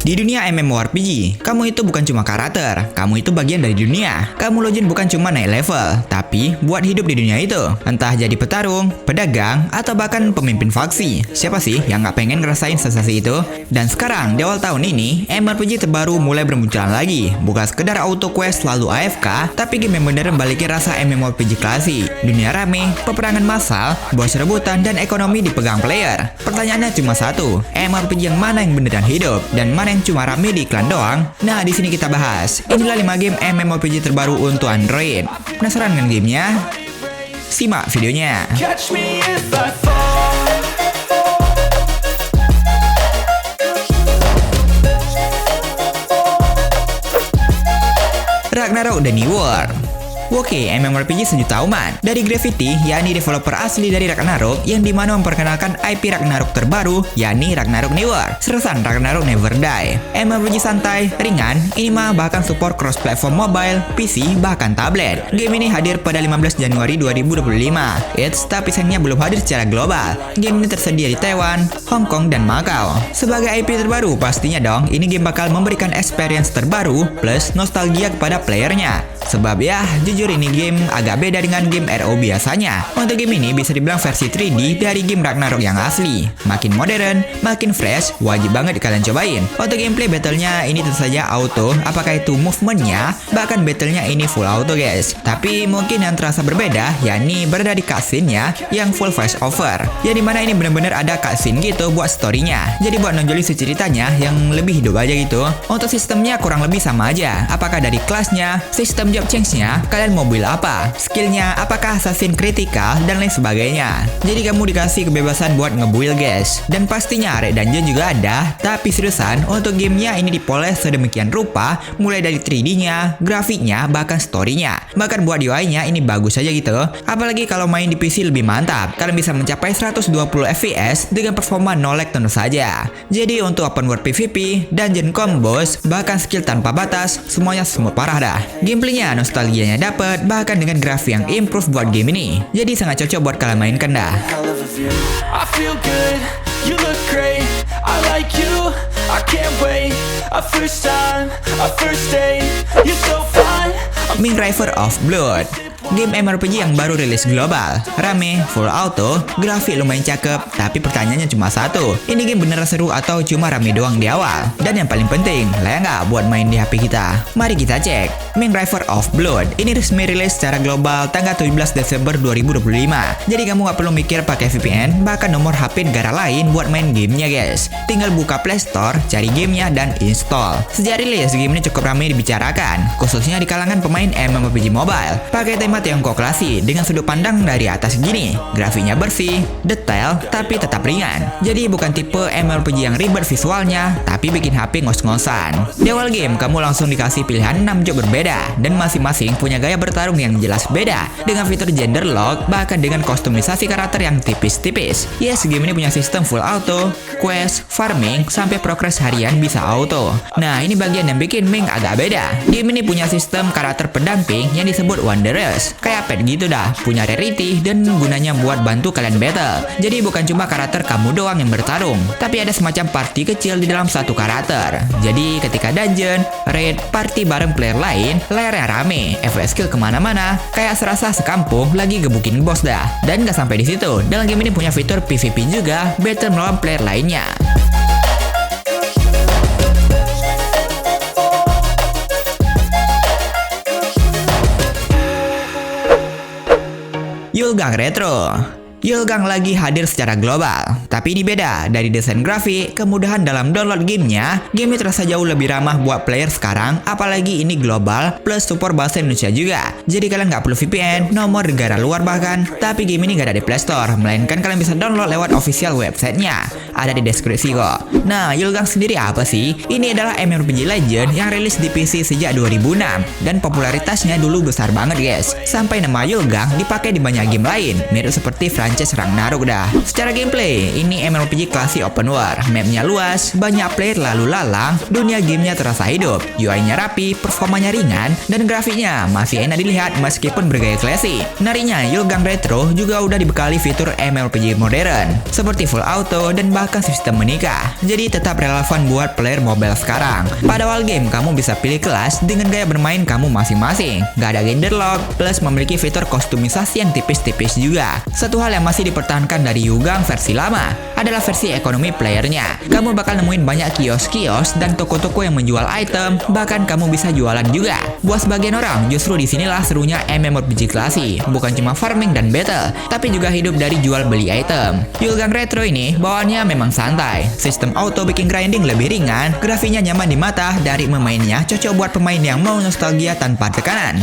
Di dunia MMORPG, kamu itu bukan cuma karakter, kamu itu bagian dari dunia. Kamu login bukan cuma naik level, tapi buat hidup di dunia itu. Entah jadi petarung, pedagang, atau bahkan pemimpin faksi. Siapa sih yang nggak pengen ngerasain sensasi itu? Dan sekarang, di awal tahun ini, MMORPG terbaru mulai bermunculan lagi. Bukan sekedar auto quest lalu AFK, tapi game yang beneran balikin rasa MMORPG klasik. Dunia rame, peperangan massal, bos rebutan, dan ekonomi dipegang player. Pertanyaannya cuma satu, MMORPG yang mana yang beneran hidup, dan mana yang cuma rame di iklan doang? Nah, di sini kita bahas. Inilah 5 game MMORPG terbaru untuk Android. Penasaran dengan gamenya? Simak videonya. Catch me if I fall. Ragnarok The New World. Oke, MMORPG sejuta umat. Dari Gravity, yakni developer asli dari Ragnarok, yang dimana memperkenalkan IP Ragnarok terbaru, yakni Ragnarok New World. Sersan Ragnarok Never Die. MMORPG santai, ringan, ini mah bahkan support cross-platform mobile, PC, bahkan tablet. Game ini hadir pada 15 Januari 2025. Tapi sayangnya belum hadir secara global. Game ini tersedia di Taiwan, Hong Kong, dan Macau. Sebagai IP terbaru, pastinya dong, ini game bakal memberikan experience terbaru, plus nostalgia kepada playernya. Sebab ya, jujur ini game agak beda dengan game RO biasanya. Untuk game ini bisa dibilang versi 3D dari game Ragnarok yang asli. Makin modern, makin fresh, wajib banget kalian cobain. Untuk gameplay battlenya ini tentu saja auto, apakah itu movementnya, bahkan battlenya ini full auto guys. Tapi mungkin yang terasa berbeda, yakni berada di cutscene-nya yang full voice over. Yang dimana ini bener-bener ada cutscene gitu buat story-nya. Jadi buat nonjolin si ceritanya yang lebih hidup aja gitu. Untuk sistemnya kurang lebih sama aja. Apakah dari kelasnya, sistem job change-nya, kalian mau build apa, skillnya, apakah assassin critical, dan lain sebagainya. Jadi kamu dikasih kebebasan buat nge-build guys. Dan pastinya area dungeon juga ada, tapi seriusan untuk gamenya ini dipoles sedemikian rupa, mulai dari 3D-nya, grafiknya, bahkan story-nya. Bahkan buat UI-nya ini bagus aja gitu. Apalagi kalau main di PC lebih mantap, kalian bisa mencapai 120 fps dengan performa no lag tentu saja. Jadi untuk open world PvP, dungeon combos, bahkan skill tanpa batas, semuanya smooth parah dah. Gameplaynya nostalgianya dapet, bahkan dengan grafik yang improve buat game ini. Jadi sangat cocok buat kalian mainkan dah. I feel good, you look great. I like you, I can't wait. A first time, a first date. You're so fine. Ming River of Blood. Game MMORPG yang baru rilis global. Rame, full auto, grafik lumayan cakep, tapi pertanyaannya cuma satu. Ini game beneran seru atau cuma rame doang di awal? Dan yang paling penting, layak nggak buat main di HP kita? Mari kita cek. Ming River of Blood ini resmi rilis secara global tanggal 17 Desember 2025. Jadi kamu nggak perlu mikir pakai VPN, bahkan nomor HP negara lain buat main gamenya guys. Tinggal buka Play Store, cari gamenya, dan install. Sejak rilis, game ini cukup ramai dibicarakan, khususnya di kalangan pemain MMORPG mobile. Pakai tema Tiongkok klasik dengan sudut pandang dari atas gini. Grafiknya bersih, detail, tapi tetap ringan. Jadi bukan tipe MMORPG yang ribet visualnya, tapi bikin HP ngos-ngosan. Di awal game, kamu langsung dikasih pilihan 6 job berbeda, dan masing-masing punya gaya bertarung yang jelas beda, dengan fitur gender lock, bahkan dengan kostumisasi karakter yang tipis-tipis. Yes, game ini punya sistem full auto, quest, farming, sampai progress harian bisa auto. Nah, ini bagian yang bikin Ming agak beda. Game ini punya sistem karakter pendamping yang disebut Wanderers. Kayak pet gitu dah, punya rarity dan gunanya buat bantu kalian battle. Jadi bukan cuma karakter kamu doang yang bertarung, tapi ada semacam party kecil di dalam satu karakter. Jadi ketika dungeon, raid, party bareng player lain, layarnya rame, efek skill kemana-mana, kayak serasa sekampung lagi gebukin bos dah. Dan gak sampai di situ, dalam game ini punya fitur PvP juga, battle melawan player lainnya. Yulgang Retro. Yulgang lagi hadir secara global, tapi ini beda dari desain grafik, kemudahan dalam download gamenya. Game ini terasa jauh lebih ramah buat player sekarang, apalagi ini global plus support bahasa Indonesia juga. Jadi kalian nggak perlu VPN, nomor negara luar bahkan. Tapi game ini nggak ada di Play Store, melainkan kalian bisa download lewat official websitenya. Ada di deskripsi kok. Nah, Yulgang sendiri apa sih? Ini adalah MMORPG Legend yang rilis di PC sejak 2006 dan popularitasnya dulu besar banget guys. Sampai nama Yulgang dipakai di banyak game lain, mirip seperti franchise franchise Ragnarok dah. Secara gameplay, ini MMORPG klasik open world. Mapnya luas, banyak player lalu lalang, dunia gamenya terasa hidup, UI-nya rapi, performanya ringan, dan grafiknya masih enak dilihat meskipun bergaya klasik. Menariknya, Yulgang Retro juga udah dibekali fitur MMORPG modern, seperti full auto dan bahkan sistem menikah. Jadi tetap relevan buat player mobile sekarang. Pada awal game, kamu bisa pilih kelas dengan gaya bermain kamu masing-masing. Gak ada gender lock, plus memiliki fitur kostumisasi yang tipis-tipis juga. Satu hal yang masih dipertahankan dari Yulgang versi lama adalah versi ekonomi playernya. Kamu bakal nemuin banyak kios-kios dan toko-toko yang menjual item, bahkan kamu bisa jualan juga. Buat sebagian orang, justru disinilah serunya MMORPG klasik. Bukan cuma farming dan battle, tapi juga hidup dari jual beli item. Yulgang Retro ini bawaannya memang santai. Sistem auto bikin grinding lebih ringan, grafiknya nyaman di mata, dari memainnya cocok buat pemain yang mau nostalgia tanpa tekanan.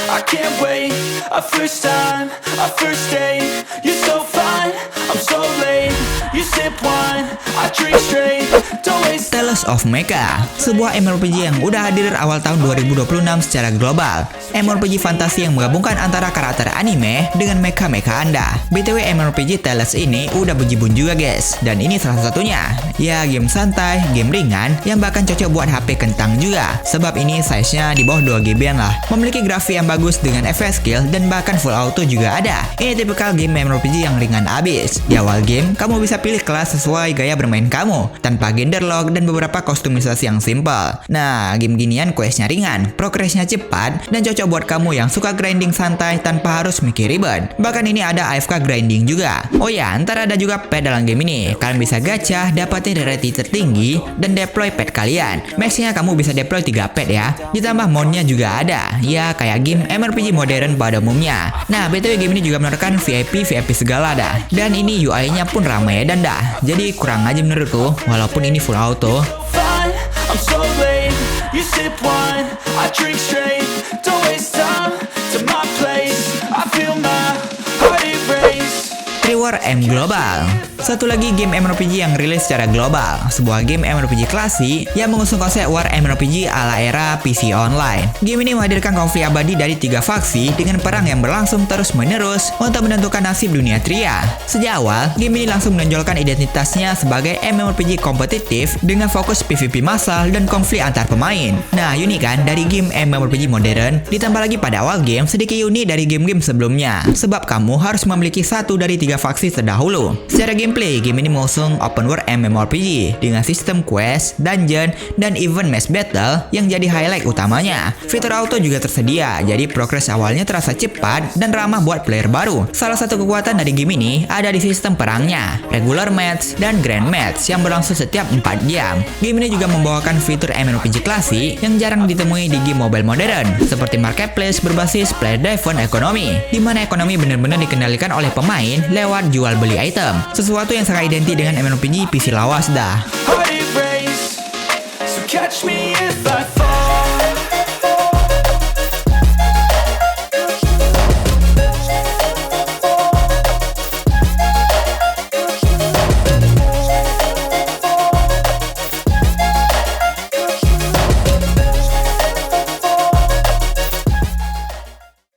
I can't wait, a first time, a first date. You're so fine, I'm so late. You sip wine, I drink straight. Don't waste. Tales of Mecha, sebuah MMORPG yang udah hadir awal tahun 2026 secara global. MMORPG fantasi yang menggabungkan antara karakter anime dengan mecha-mecha Anda. BTW MMORPG Tales ini udah bejibun juga guys, dan ini salah satunya. Ya, game santai, game ringan, yang bahkan cocok buat HP kentang juga. Sebab ini size-nya di bawah 2GB lah. Memiliki grafik yang bagus dengan efek skill dan bahkan full auto juga ada. Ini tipikal game MMORPG yang ringan abis. Di awal game, kamu bisa pilih kelas sesuai gaya bermain kamu, tanpa gender lock dan beberapa kostumisasi yang simple. Nah, game ginian quest-nya ringan, progress-nya cepat, dan cocok buat kamu yang suka grinding santai tanpa harus mikir ribet. Bahkan ini ada AFK grinding juga. Oh ya, ntar ada juga pet dalam game ini. Kalian bisa gacha, dapatin rarity tertinggi, dan deploy pet kalian. Max-nya kamu bisa deploy 3 pet ya. Ditambah mode-nya juga ada. Ya, kayak game MMORPG modern pada umumnya. Nah, BTW game ini juga menawarkan VIP segala dah. Dan ini UI-nya pun ramai dan dah. Jadi kurang aja menurutku, walaupun ini full auto. Fine, I'm so late. You sip wine, I drink straight. Don't waste time to my place. I feel my heart erase. War M Global, satu lagi game MMORPG yang rilis secara global. Sebuah game MMORPG klasik yang mengusung konsep War MMORPG ala era PC Online. Game ini menghadirkan konflik abadi dari 3 faksi dengan perang yang berlangsung terus-menerus untuk menentukan nasib dunia Tria. Sejak awal, game ini langsung menonjolkan identitasnya sebagai MMORPG kompetitif dengan fokus PvP massal dan konflik antar pemain. Nah, unik kan dari game MMORPG modern, ditambah lagi pada awal game sedikit unik dari game-game sebelumnya, sebab kamu harus memiliki satu dari 3 faksi terdahulu. Secara gameplay, game ini mengusung open world MMORPG dengan sistem quest, dungeon, dan event match battle yang jadi highlight utamanya. Fitur auto juga tersedia, jadi progres awalnya terasa cepat dan ramah buat player baru. Salah satu kekuatan dari game ini ada di sistem perangnya, regular match dan grand match yang berlangsung setiap 4 jam. Game ini juga membawakan fitur MMORPG klasik yang jarang ditemui di game mobile modern, seperti marketplace berbasis player driven economy, di mana ekonomi benar-benar dikendalikan oleh pemain lewat jual beli item. Sesuatu yang sangat identik dengan MMORPG PC lawas dah. Heart erase. So catch me if I fall.